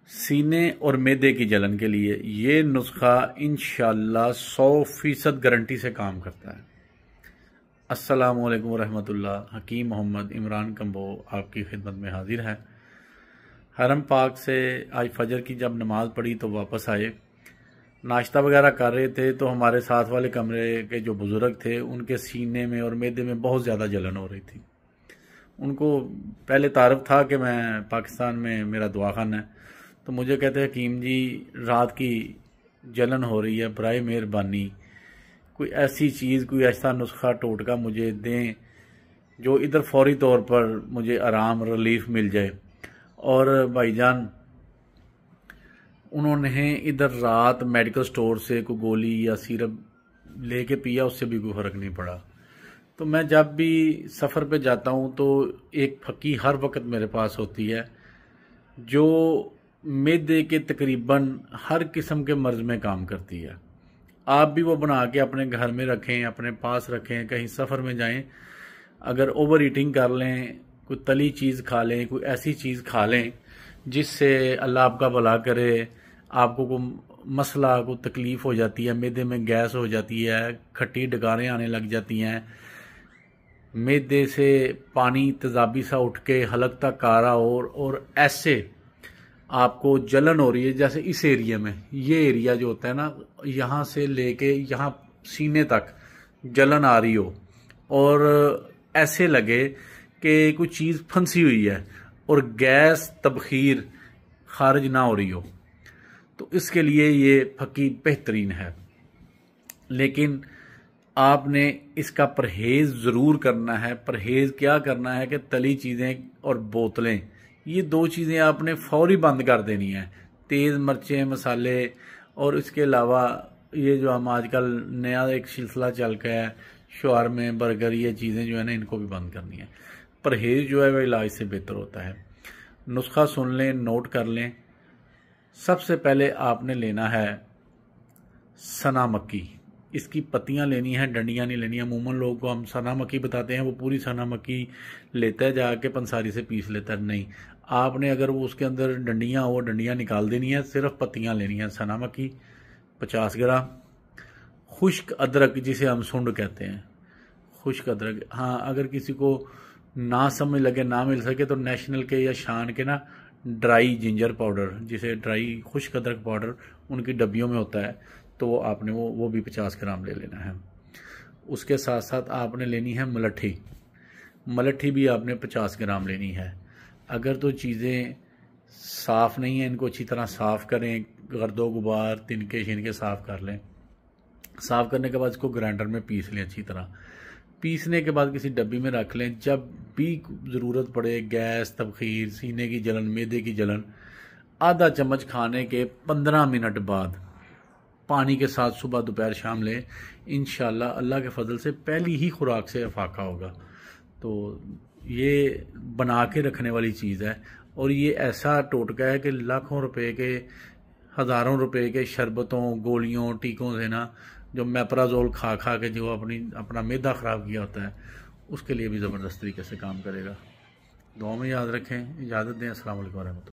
सीने और मैदे की जलन के लिए ये नुस्खा इंशाल्लाह 100% गारंटी से काम करता है। अस्सलामु अलैकुम रहमतुल्लाह। हकीम मोहम्मद इमरान कंबो आपकी खिदमत में हाजिर है। हरम पाक से आज फजर की जब नमाज़ पढ़ी तो वापस आए, नाश्ता वगैरह कर रहे थे तो हमारे साथ वाले कमरे के जो बुज़ुर्ग थे उनके सीने में और मैदे में बहुत ज़्यादा जलन हो रही थी। उनको पहले तारुफ था कि मैं पाकिस्तान में मेरा दुआखाना है, तो मुझे कहते हैं हकीम जी रात की जलन हो रही है, बराए मेहरबानी कोई ऐसी चीज़, कोई ऐसा नुस्खा टोटका मुझे दें जो इधर फौरी तौर पर मुझे आराम रिलीफ मिल जाए। और भाईजान उन्होंने इधर रात मेडिकल स्टोर से कोई गोली या सिरप लेके पिया, उससे भी कोई फ़र्क नहीं पड़ा। तो मैं जब भी सफ़र पे जाता हूँ तो एक फकी हर वक्त मेरे पास होती है जो मैदे के तकरीबन हर किस्म के मर्ज़ में काम करती है। आप भी वो बना के अपने घर में रखें, अपने पास रखें, कहीं सफ़र में जाएं, अगर ओवर ईटिंग कर लें, कोई तली चीज़ खा लें, कोई ऐसी चीज़ खा लें जिससे अल्लाह आपका भला करे, आपको कोई मसला, कोई तकलीफ़ हो जाती है, मैदे में गैस हो जाती है, खट्टी डकारें आने लग जाती हैं, मैदे से पानी तेज़ाबी सा उठ के हलक तक आ रहा और ऐसे आपको जलन हो रही है, जैसे इस एरिया में, ये एरिया जो होता है ना, यहाँ से लेके यहाँ सीने तक जलन आ रही हो और ऐसे लगे कि कोई चीज़ फंसी हुई है और गैस तबखीर खारिज ना हो रही हो, तो इसके लिए ये फकी बेहतरीन है। लेकिन आपने इसका परहेज़ ज़रूर करना है। परहेज़ क्या करना है कि तली चीज़ें और बोतलें, ये दो चीज़ें आपने फौरी बंद कर देनी है। तेज़ मिर्चें, मसाले, और इसके अलावा ये जो हम आजकल नया एक सिलसिला चल गया है शवारमे, बर्गर, ये चीज़ें जो है ना, इनको भी बंद करनी है। परहेज़ जो है वह इलाज से बेहतर होता है। नुस्खा सुन लें, नोट कर लें। सबसे पहले आपने लेना है सना मक्की। इसकी पत्तियां लेनी है, डंडियां नहीं लेनी है। अमूमन लोगों को हम सना मक्की बताते हैं, वो पूरी सना मक्की लेता है, जाके पंसारी से पीस लेता है। नहीं, आपने अगर वो उसके अंदर डंडियां हो, डंडियां निकाल देनी है, सिर्फ पत्तियां लेनी है। सना मक्की 50 ग्राम, खुश्क अदरक जिसे हम सुंड कहते हैं, खुश्क अदरक। हाँ, अगर किसी को ना समझ लगे, ना मिल सके, तो नेशनल के या शान के ना ड्राई जिंजर पाउडर, जिसे ड्राई खुश्क अदरक पाउडर उनकी डब्बियों में होता है, तो आपने वो भी 50 ग्राम ले लेना है। उसके साथ साथ आपने लेनी है मलट्ठी। मलट्ठी भी आपने 50 ग्राम लेनी है। अगर तो चीज़ें साफ़ नहीं हैं, इनको अच्छी तरह साफ़ करें, गर्दो गुबार, तिनके शिनके साफ़ कर लें। साफ़ करने के बाद इसको ग्राइंडर में पीस लें अच्छी तरह। पीसने के बाद किसी डब्बी में रख लें। जब भी ज़रूरत पड़े, गैस, तबखीर, सीने की जलन, मैदे की जलन, आधा चम्मच खाने के 15 मिनट बाद पानी के साथ सुबह दोपहर शाम लें। इंशाल्लाह अल्लाह के फजल से पहली ही खुराक से अफाका होगा। तो ये बना के रखने वाली चीज़ है, और ये ऐसा टोटका है कि लाखों रुपए के, हज़ारों रुपए के शरबतों, गोलियों, टीकों से ना, जो मैप्राजोल खा खा के जो अपना मैदा ख़राब किया होता है, उसके लिए भी ज़बरदस्त तरीके से काम करेगा। दुआ में याद रखें। इजाज़त दें। अस्सलाम वालेकुम।